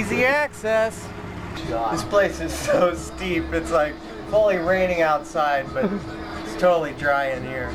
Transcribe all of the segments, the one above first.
Easy access. God. This place is so steep. It's like fully raining outside, but it's totally dry in here.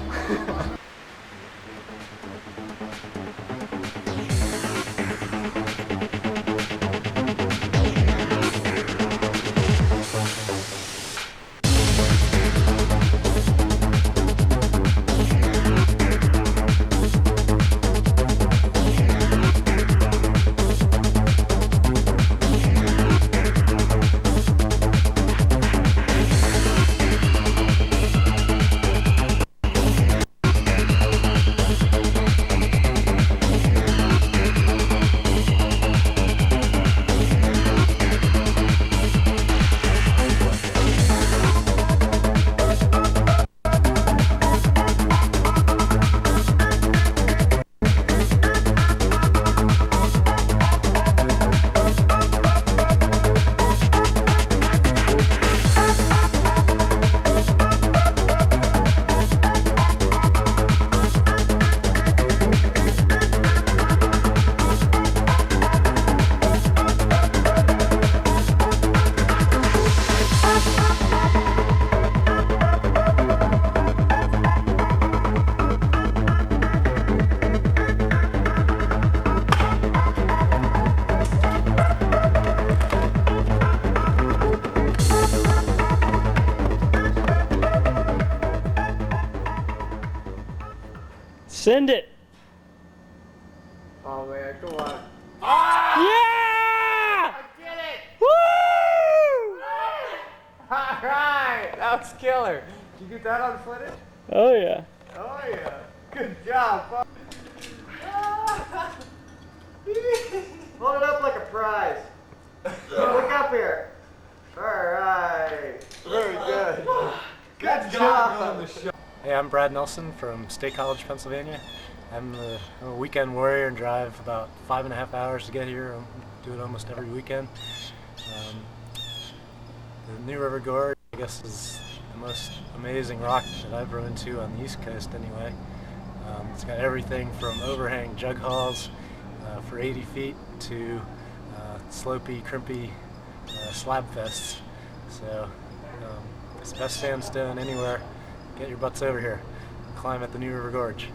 Send it. Oh man, come on. Yeah! I did it! Woo! Alright, that was killer. Did you get that on footage? Oh yeah. Oh yeah. Good job. Hold it up like a prize. Look up here. Alright. Very good. Good job. Hey, I'm Brad Nelson from State College, Pennsylvania. I'm a weekend warrior and drive about 5.5 hours to get here. I do it almost every weekend. The New River Gorge, I guess, is the most amazing rock that I've run into on the East Coast anyway. It's got everything from overhang jug hauls for 80 feet to slopey, crimpy slab fests. So it's the best sandstone anywhere. Get your butts over here. Climb at the New River Gorge.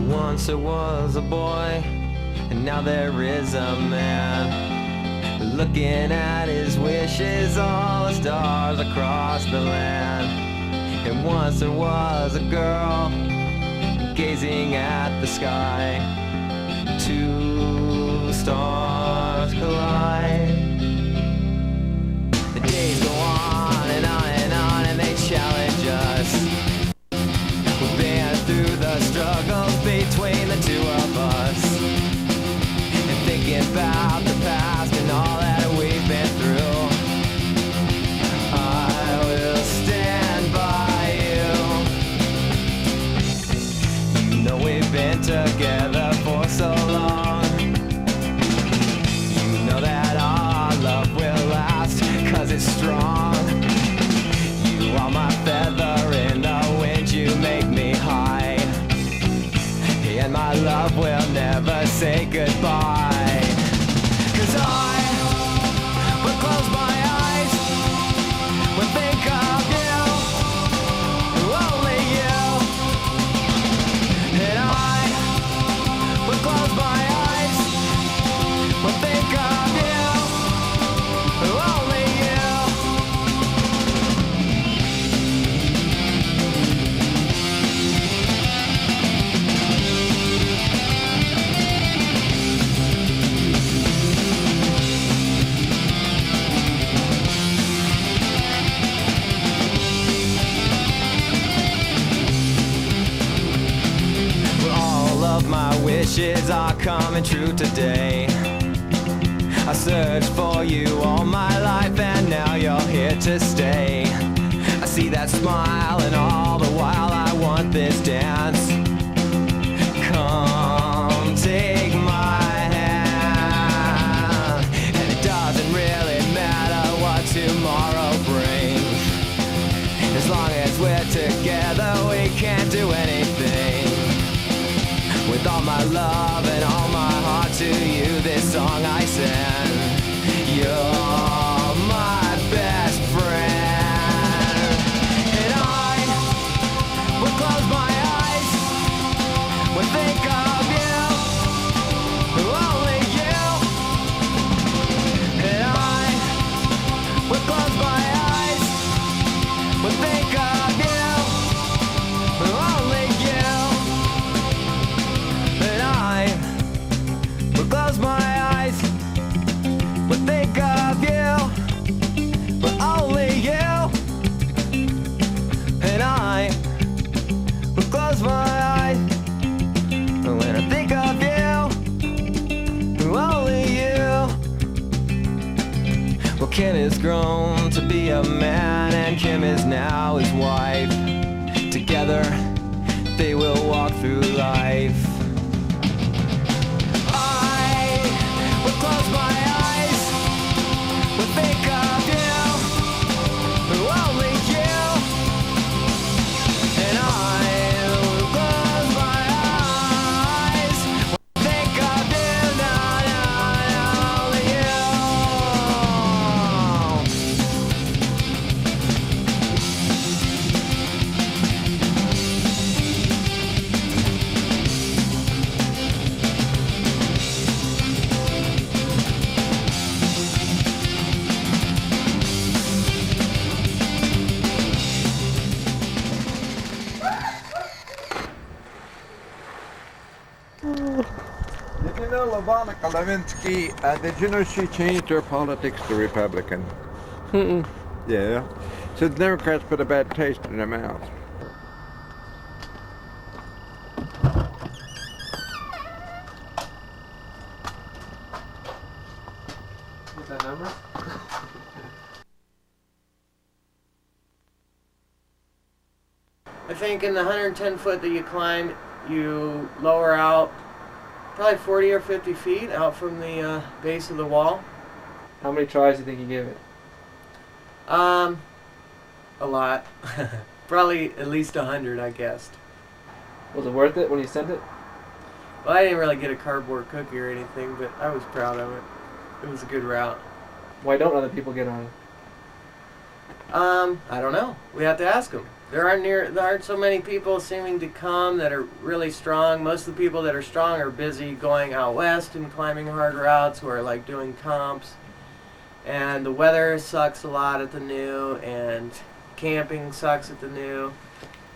Once there was a boy, and now there is a man. Looking at his wishes, all the stars across the land. And once there was a girl, gazing at the sky, two stars collide. The days go on and on and on, and they challenge us. We've been through the struggles between the two of us, and thinking about the past and all that we've been through. I will stand by you. You know we've been together for so long. You know that our love will last, 'cause it's strong. You are my feather in the wind, you make me high, and my love will never say goodbye. 'Cause I will close my eyes when think of you, only you. And I will close my eyes when think of you, only you. My wishes are coming true today. I searched for you all my life, and now you're here to stay. I see that smile, and all the while I want this dance. Come take my hand, and it doesn't really matter what tomorrow brings. together we can't do anything. With all my love and all my heart to you, this song I sing. You're my best friend. And I would close my eyes, would think of you, only you. And I would close my eyes, would think of you, only you. And I would close my eyes, would think of you, but only you. And I would close my eyes when I think of you, only you. Well, Ken is grown to be a man, and Kim is now his wife. Together, they will walk through life. I would close my eyes, would think of you, only you. And I would close my eyes, would think of you, only you. Did you know Lavonica Levinsky, did you know she changed her politics to Republican? Mm-mm. Yeah. So the Democrats put a bad taste in their mouth. What's that number? I think in the 110 foot that you climb, you lower out probably 40 or 50 feet out from the base of the wall. How many tries do you think you gave it? A lot. Probably at least 100, I guessed. Was it worth it when you sent it? Well, I didn't really get a cardboard cookie or anything, but I was proud of it. It was a good route. Why don't other people get on it? I don't know. We have to ask them. There aren't so many people seeming to come that are really strong. Most of the people that are strong are busy going out west and climbing hard routes, or like doing comps. And the weather sucks a lot at the New, and camping sucks at the New.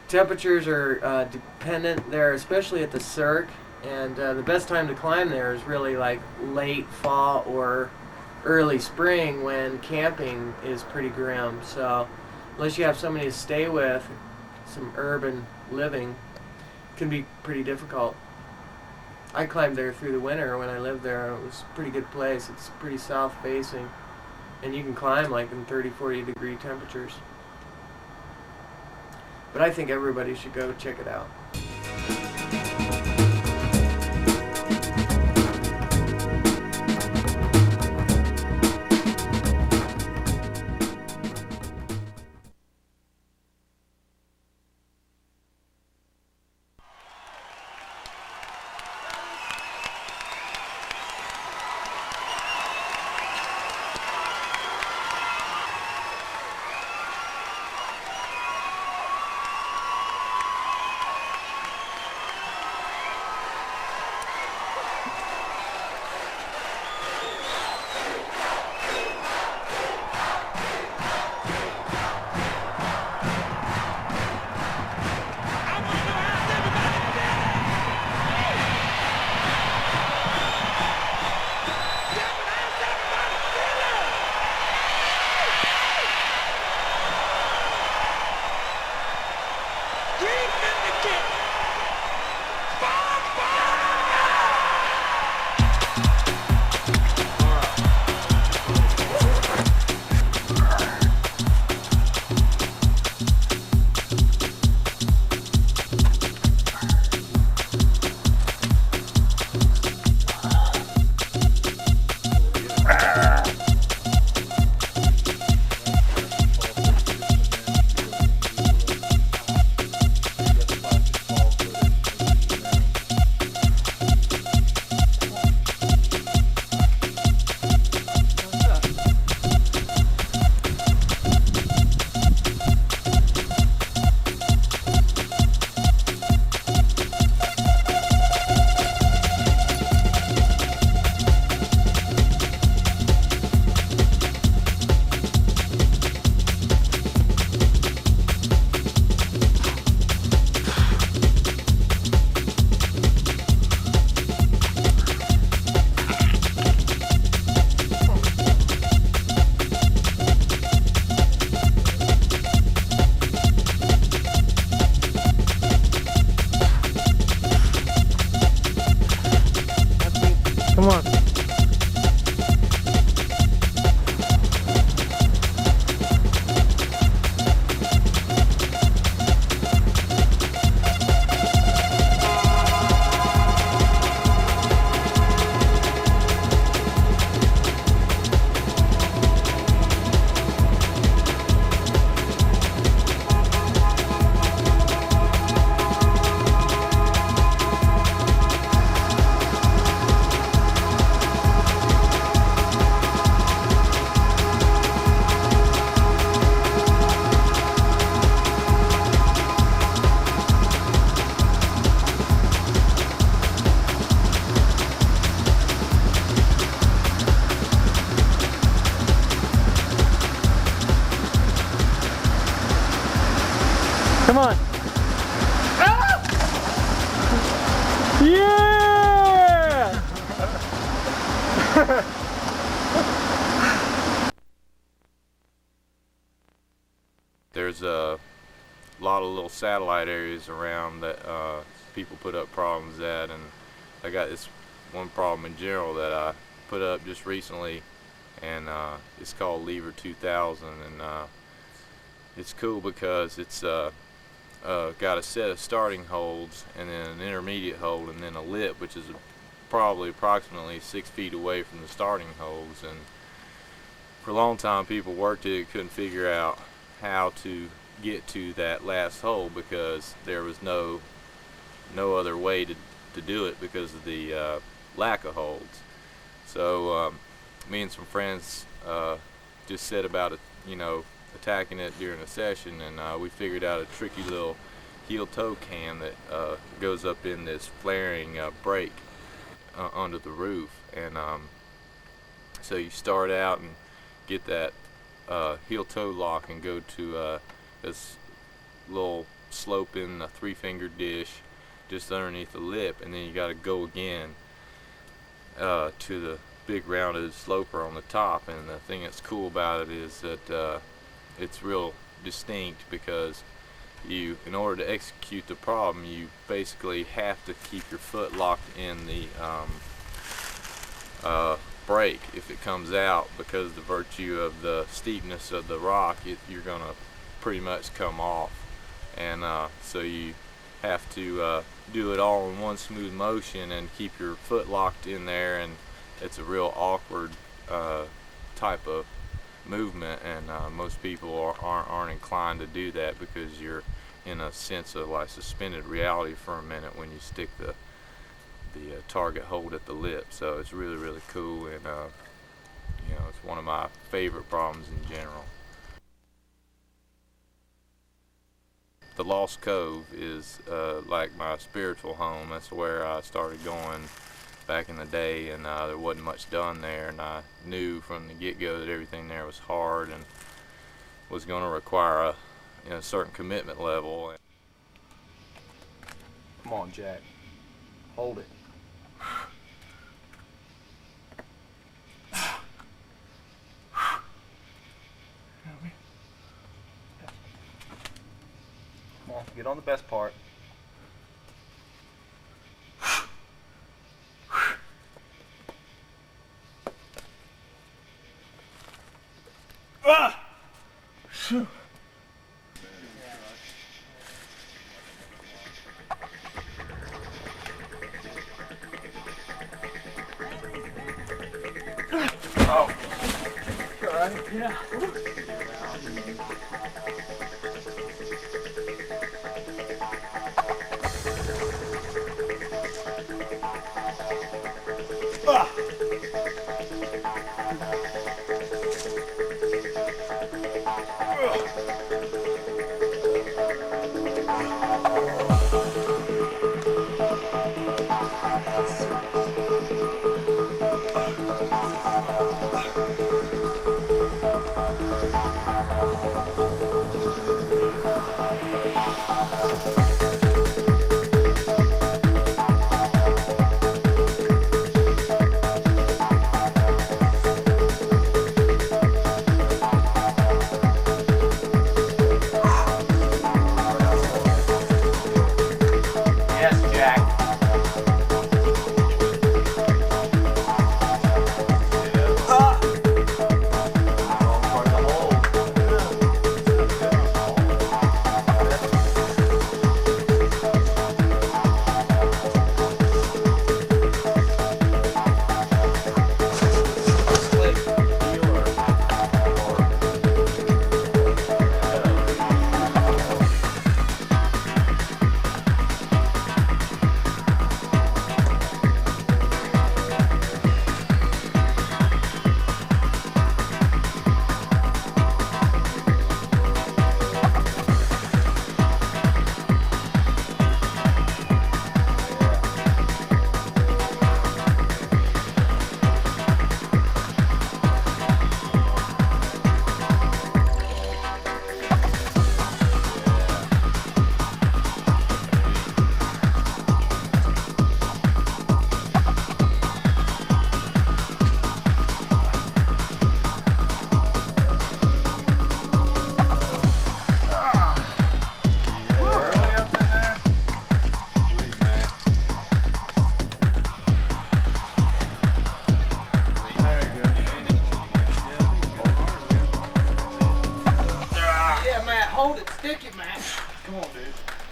Temperatures are dependent there, especially at the Cirque. And the best time to climb there is really like late fall or early spring, when camping is pretty grim. So unless you have somebody to stay with, some urban living, it can be pretty difficult. I climbed there through the winter when I lived there. It was a pretty good place. It's pretty south facing, and you can climb like in 30-40 degree temperatures. But I think everybody should go check it out. Come on. Yeah! There's a lot of little satellite areas around that people put up problems at, and I got this one problem in general that I put up just recently, and it's called Lever 2000, and it's cool because it's got a set of starting holds and then an intermediate hold and then a lip, which is probably approximately 6 feet away from the starting holds. And for a long time people worked it, couldn't figure out how to get to that last hole because there was no other way to do it because of the lack of holds. So me and some friends just set about it, attacking it during a session, and we figured out a tricky little heel-toe cam that goes up in this flaring break under the roof. And so you start out and get that heel-toe lock and go to this little sloping 3-finger dish just underneath the lip, and then you got to go again to the big rounded sloper on the top. And the thing that's cool about it is that it's real distinct because you, in order to execute the problem, you basically have to keep your foot locked in the break. If it comes out, because of the virtue of the steepness of the rock, you're gonna pretty much come off. And so you have to do it all in one smooth motion and keep your foot locked in there, and it's a real awkward type of movement, and most people aren't inclined to do that because you're in a sense of like suspended reality for a minute when you stick the target hold at the lip. So it's really, really cool, and it's one of my favorite problems in general. The Lost Cove is like my spiritual home. That's where I started going back in the day, and there wasn't much done there, and I knew from the get-go that everything there was hard and was going to require a certain commitment level. Come on, Jack. Hold it. Come on, get on the best part.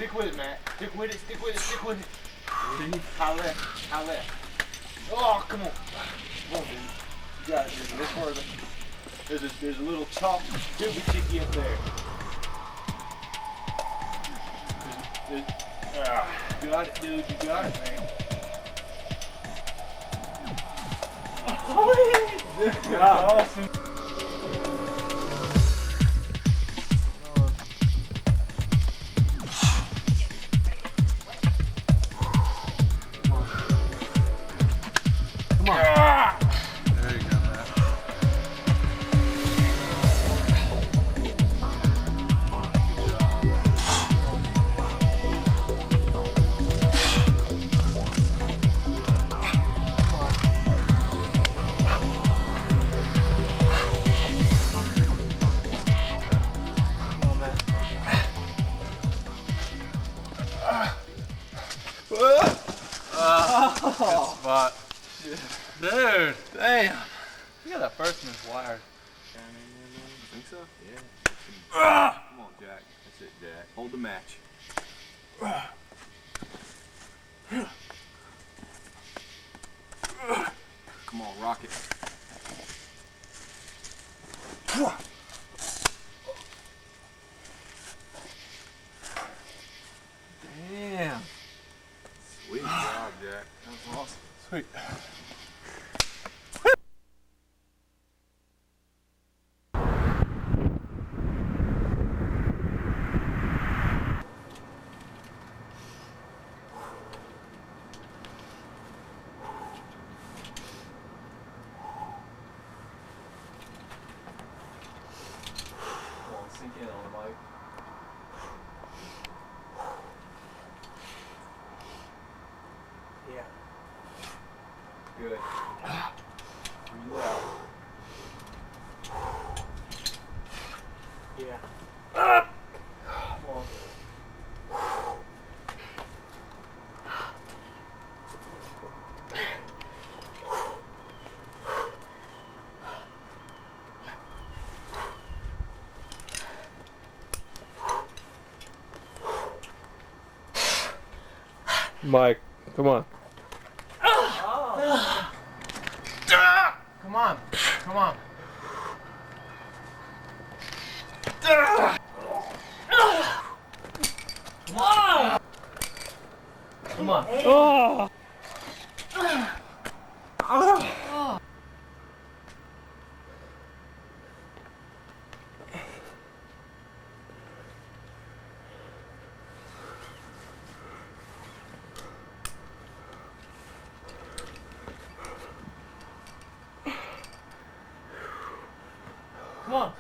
Stick with it, Matt. Stick with it, stick with it, stick with it. See? High left, high left. Oh, come on. Come on, dude. You got it, dude. This further. There's a little chalk doobie chicky up there. You got it, dude. You got it, man. Oh, awesome. Come on. There you go, Matt. Good spot. Dude, damn. Look at that first man's wire. Think so? Yeah. Come on, Jack. That's it, Jack. Hold the match. Come on, rock it. Damn. Sweet job, Jack. That was awesome. Sweet. Sink in on the mic. Yeah. Good. Breathe out. Yeah. Come on. Mike, come on. Come on. Come on. Come on. Oh! Come on.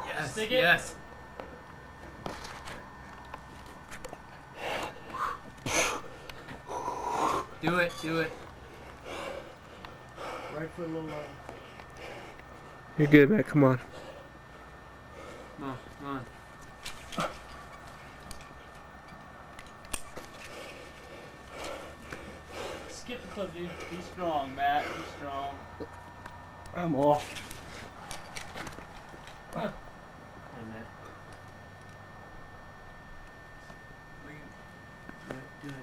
Yes. Stick it. Yes. Do it. Do it. Right foot a little low. You're good, man. Come on. Come on. Come on. Skip the clip, dude. Be strong, Matt. Be strong. I'm off. Hey, Matt. Do it. Do it.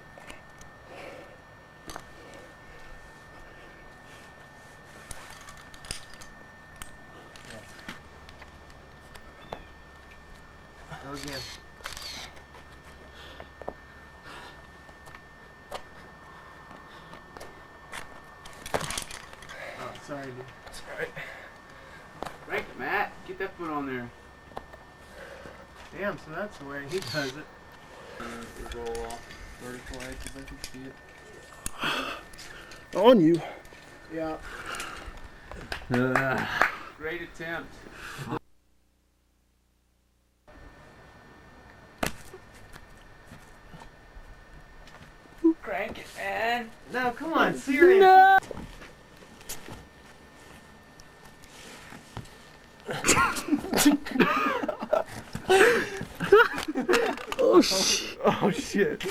Go again. Oh, sorry, dude. That's alright. Right, Matt. Get that foot on there. Damn, so that's the way he does it. Roll off vertical edge if I can see it. On you. Yeah. Great attempt. Crank it, man. No, come on, serious. No. Oh shit. Oh shit.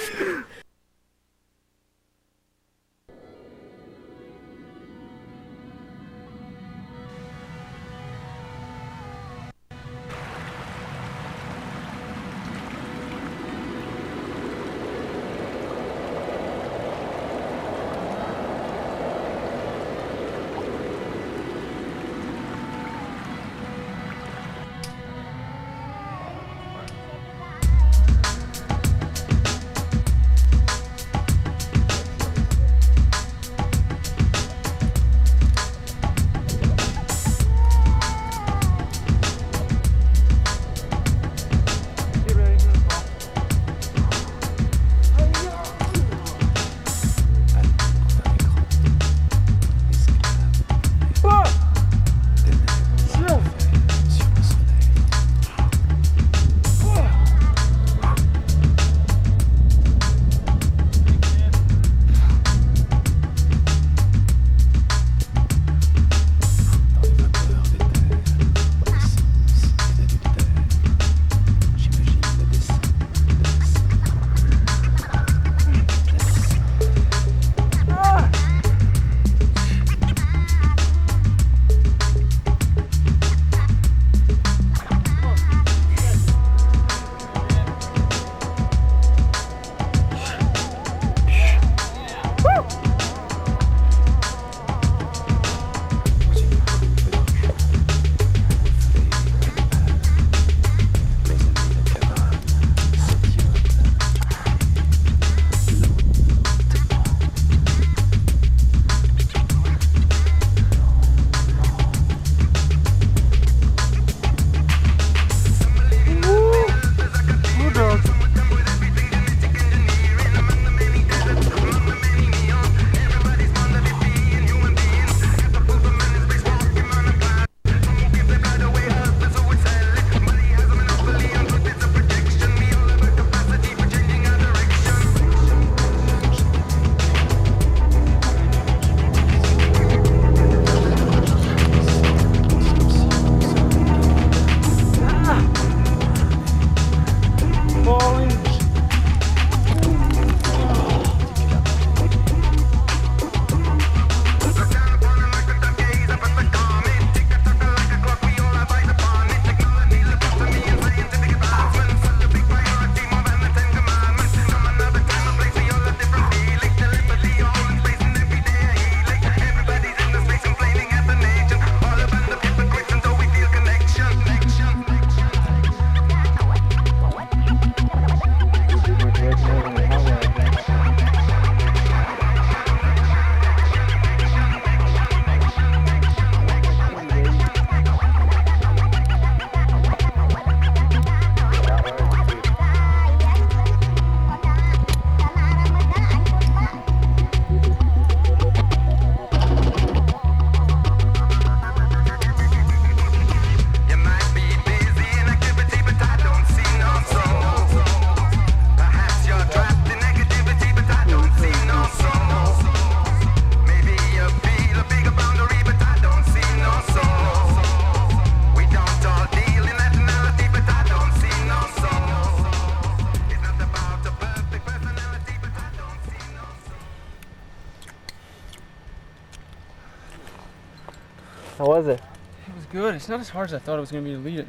was it? It was good. It's not as hard as I thought it was going to be to lead it,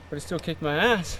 but it still kicked my ass.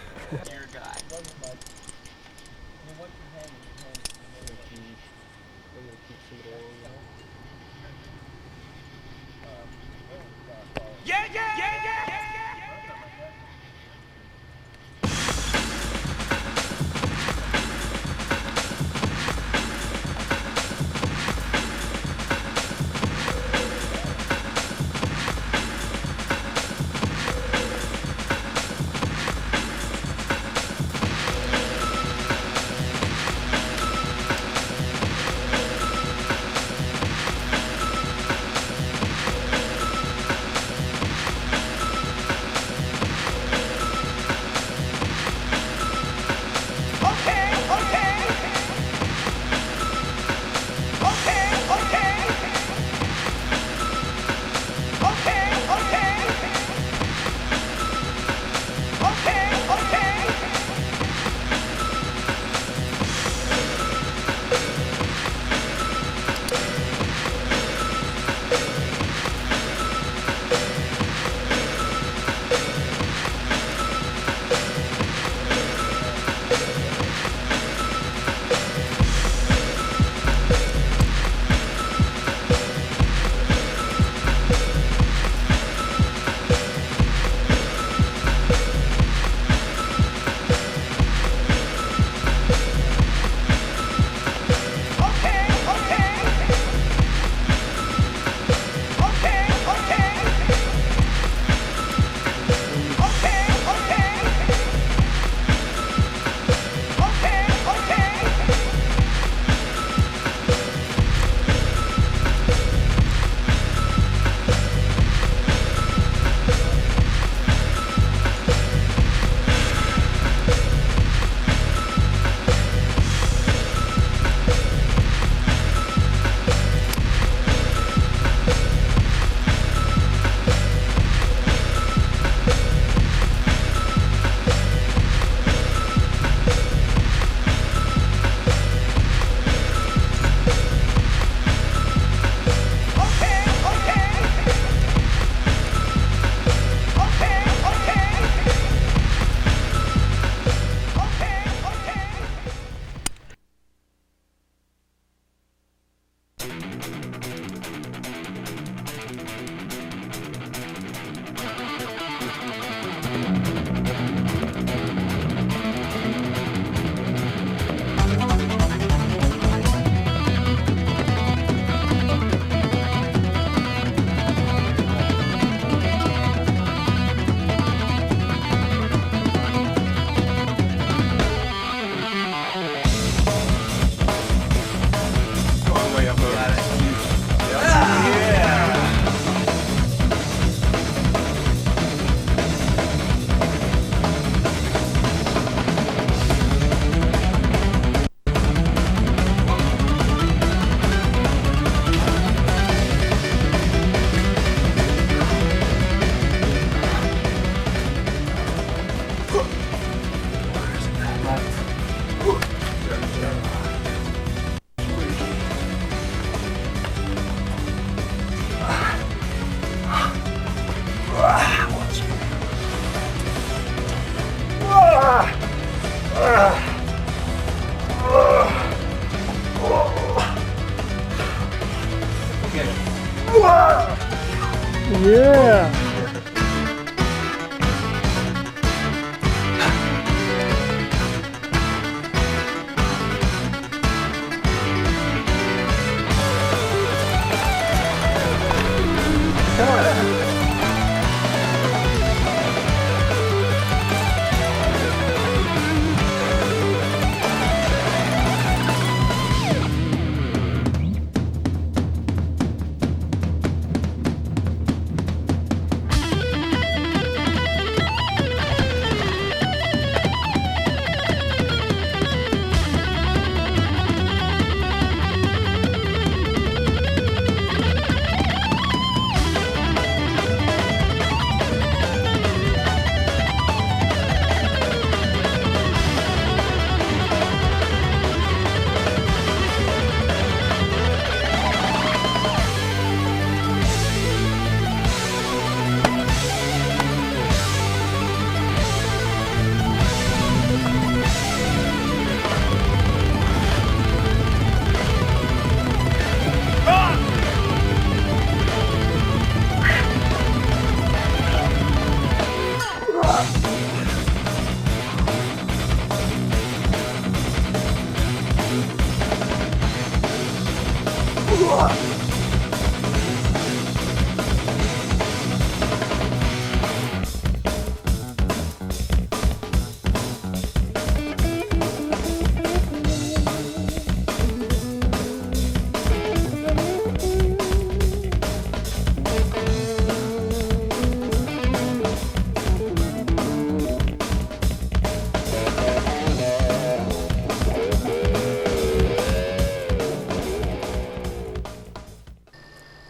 Yeah.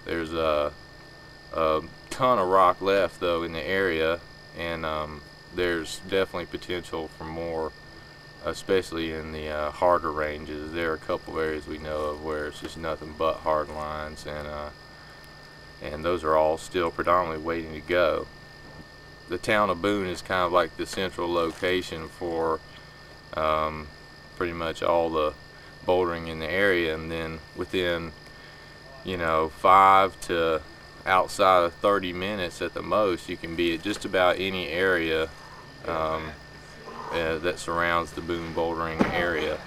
There's a ton of rock left though in the area, and there's definitely potential for more, especially in the harder ranges. There are a couple of areas we know of where it's just nothing but hard lines, and those are all still predominantly waiting to go. The town of Boone is kind of like the central location for pretty much all the bouldering in the area, and then within 5 to outside of 30 minutes at the most, you can be at just about any area that surrounds the Boone bouldering area.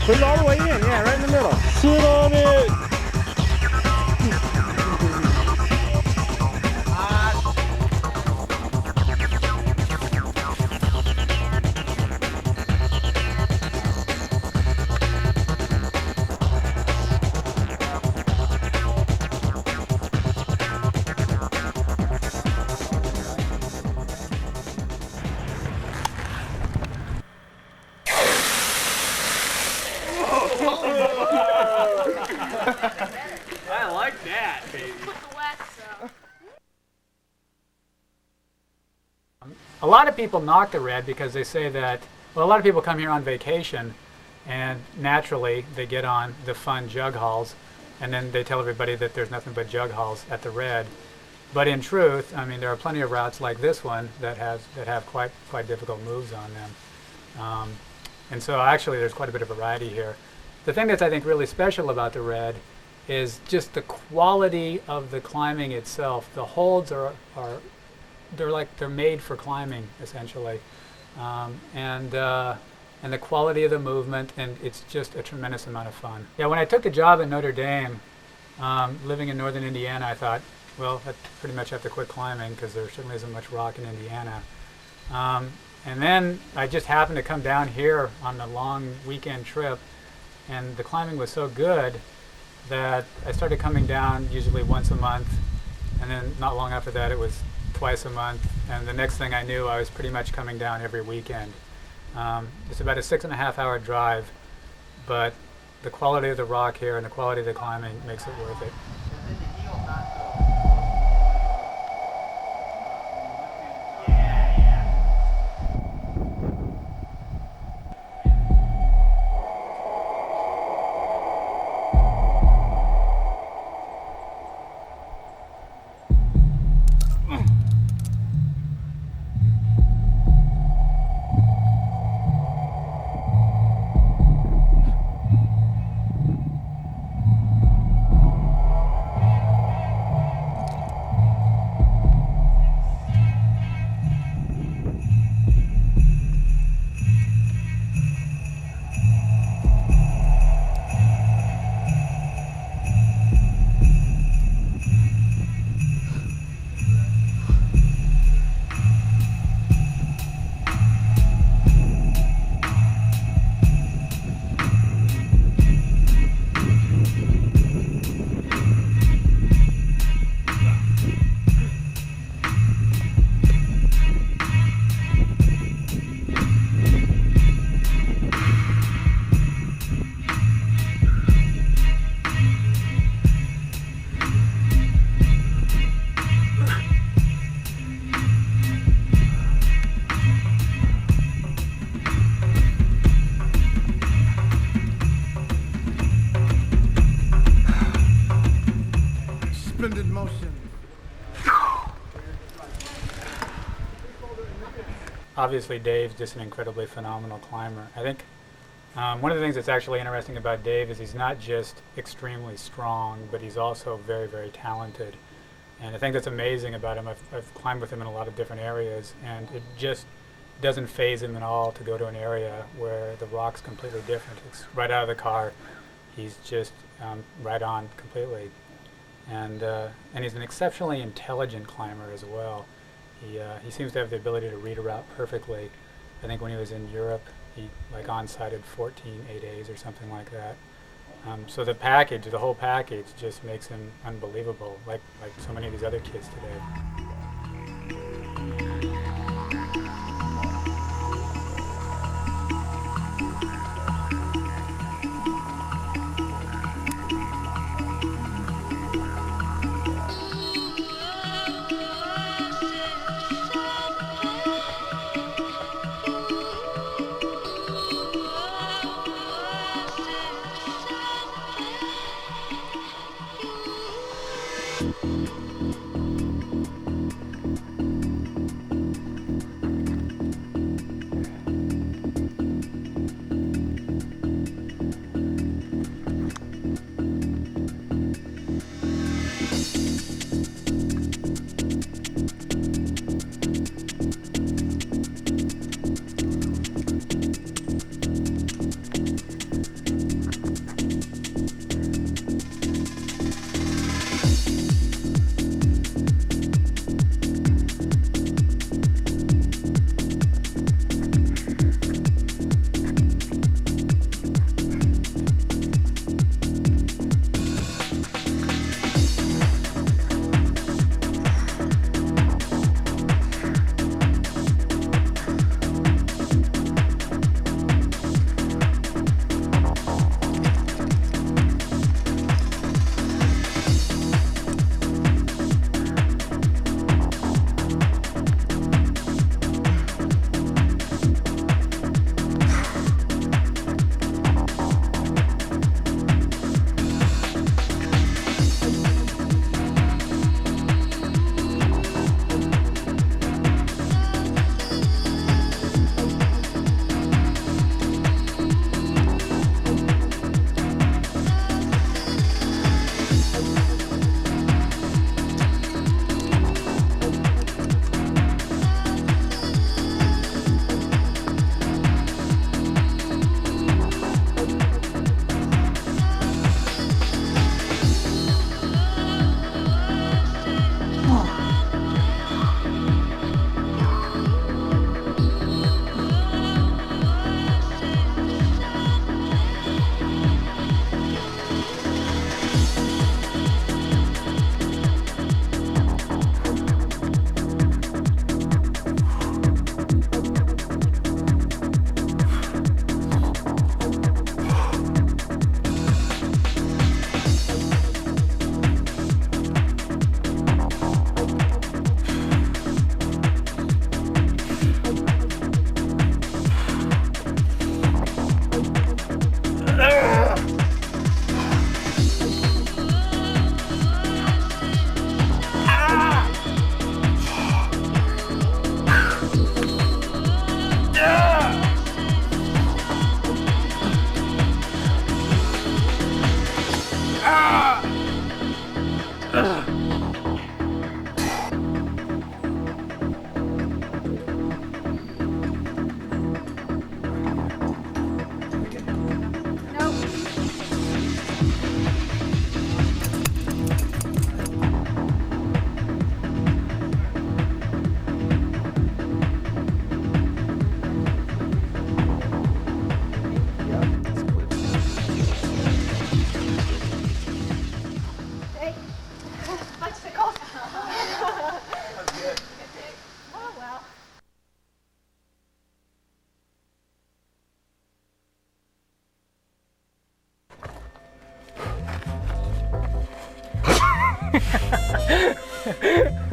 Put it all the way in, yeah, right in the middle. Sit on it. I like that, baby. A lot of people knock the Red because they say that, well, a lot of people come here on vacation and naturally they get on the fun jug hauls and then they tell everybody that there's nothing but jug hauls at the Red. But in truth, I mean, there are plenty of routes like this one that have quite difficult moves on them. And so actually there's quite a bit of variety here. The thing that's I think really special about the Red is just the quality of the climbing itself. The holds are they're made for climbing essentially, and the quality of the movement, and it's just a tremendous amount of fun. Yeah, when I took the job at Notre Dame, living in northern Indiana, I thought, well, I pretty much have to quit climbing because there certainly isn't much rock in Indiana. And then I just happened to come down here on a long weekend trip, and the climbing was so good that I started coming down usually once a month, and then not long after that it was twice a month, and the next thing I knew I was pretty much coming down every weekend. It's about a 6.5 hour drive, but the quality of the rock here and the quality of the climbing makes it worth it. Splendid motion. Obviously Dave's just an incredibly phenomenal climber. I think one of the things that's actually interesting about Dave is he's not just extremely strong, but he's also very, very talented. And I think that's amazing about him. I've climbed with him in a lot of different areas, and it just doesn't faze him at all to go to an area where the rock's completely different. It's right out of the car. He's just right on completely. And he's an exceptionally intelligent climber as well. He seems to have the ability to read a route perfectly. I think when he was in Europe, he like on-sighted 14 8As or something like that. So the whole package just makes him unbelievable, like so many of these other kids today.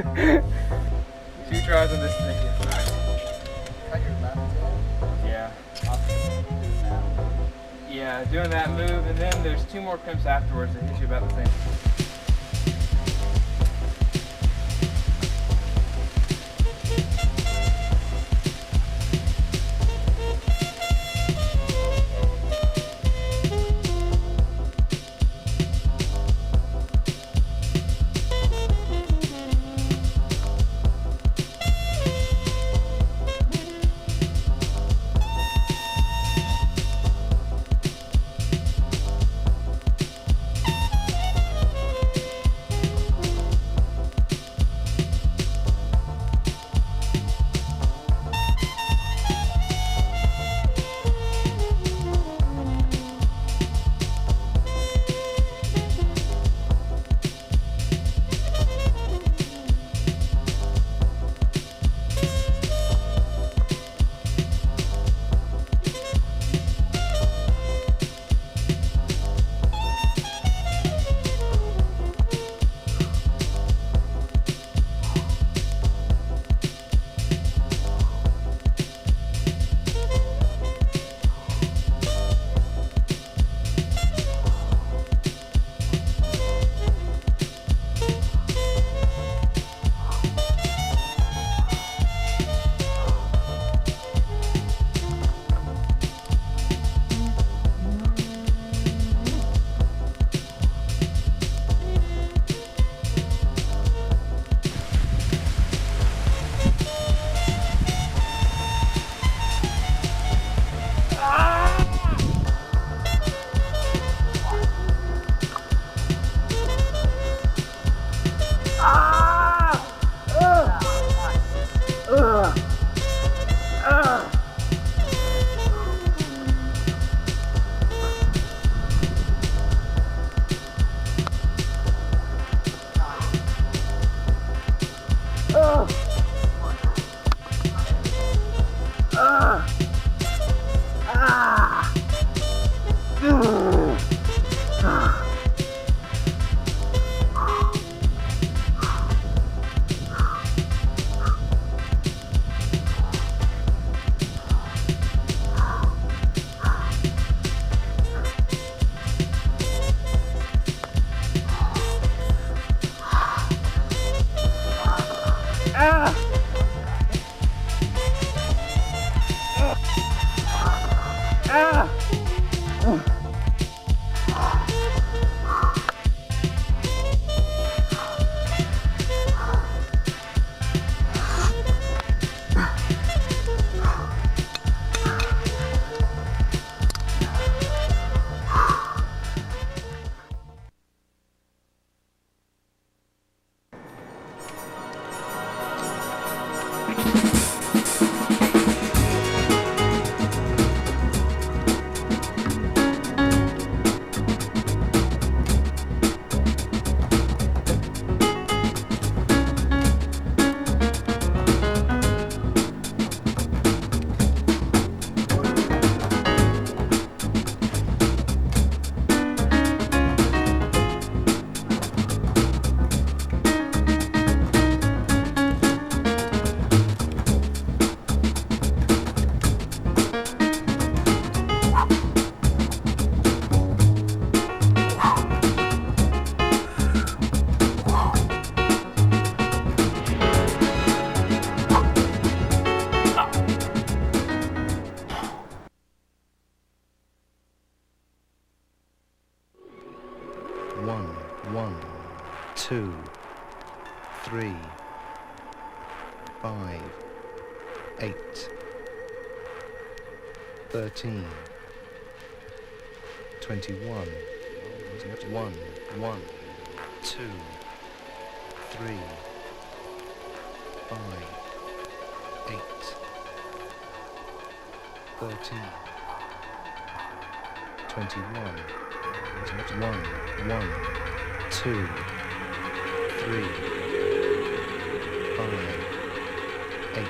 2 tries on this thing. Yeah. Yeah, doing that move, and then there's 2 more pimps afterwards that hit you about the same. Two, 3, 5, 8, 13, 21, 1, 1, 2, 3, 5, 8, 13, 21, 1, 1, 2, 3, 5, 8.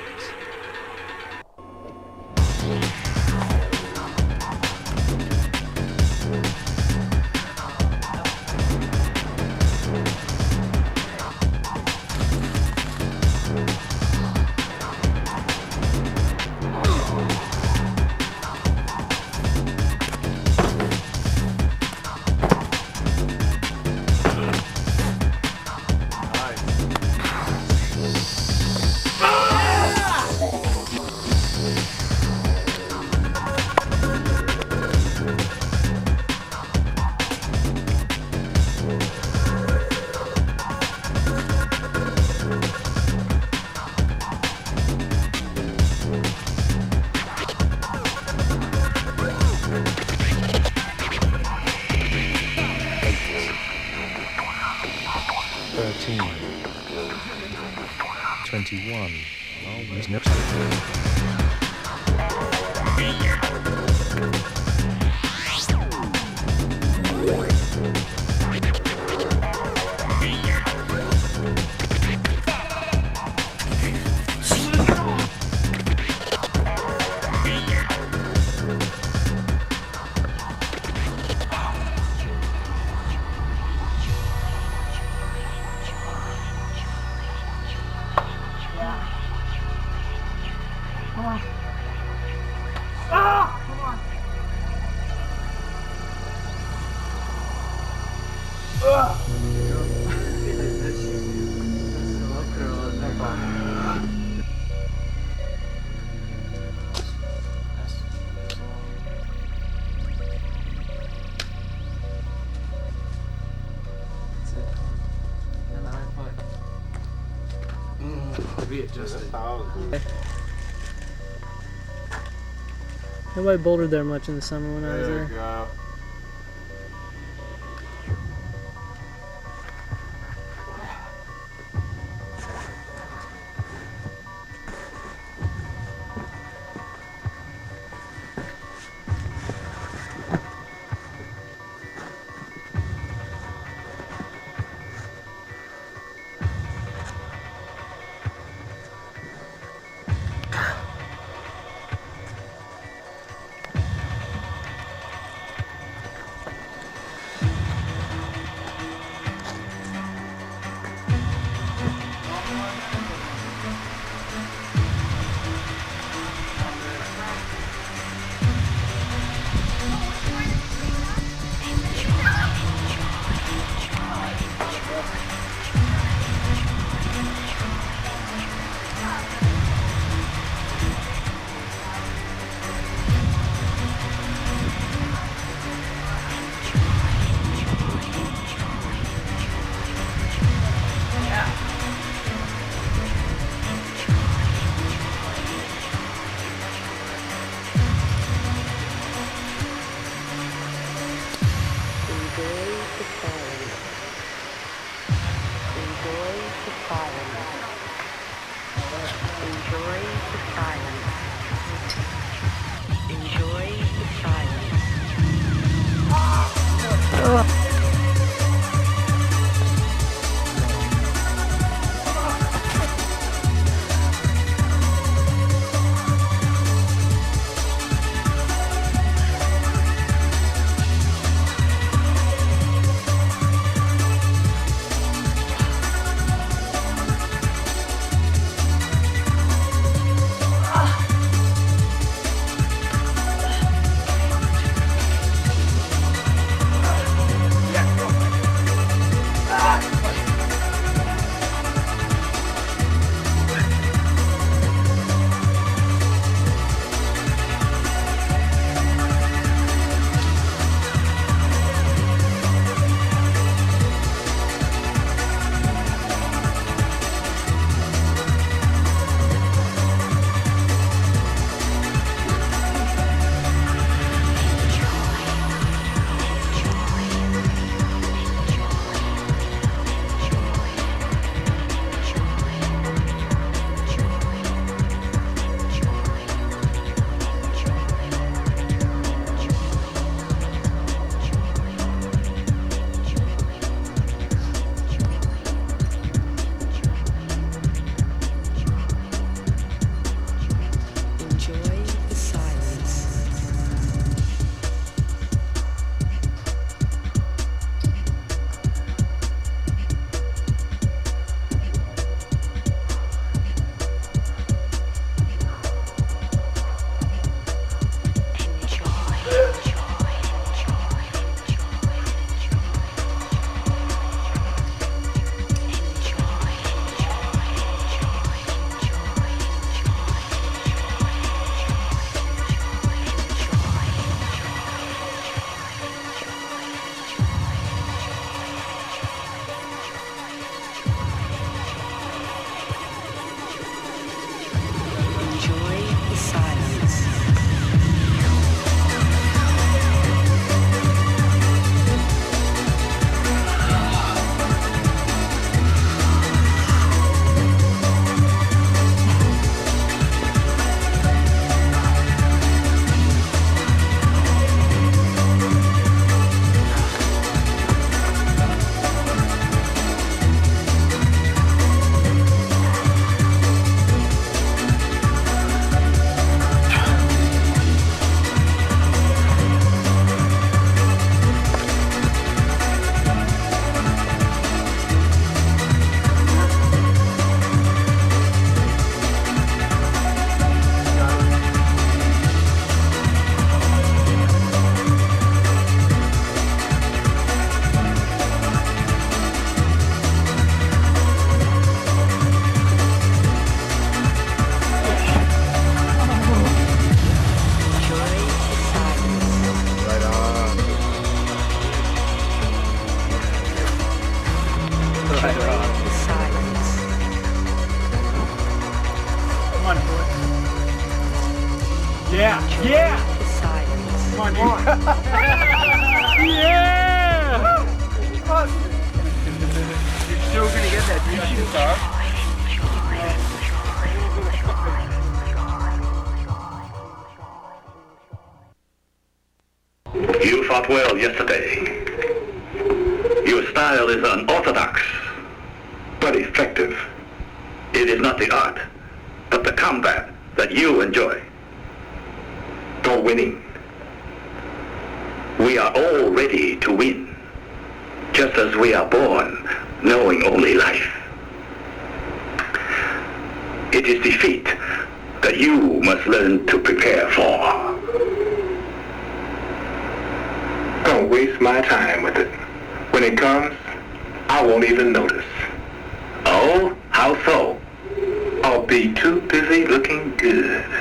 21. Almost next. Nobody bouldered there much in the summer when I was there. Go. Yeah, yeah! Come on, come on. Yeah! You're still gonna get that juicy stuff. You fought well yesterday. Your style is unorthodox, but effective. It is not the art, but the combat that you enjoy. Go winning. We are all ready to win, just as we are born knowing only life. It is defeat that you must learn to prepare for. Don't waste my time with it. When it comes, I won't even notice. Oh, how so? I'll be too busy looking good.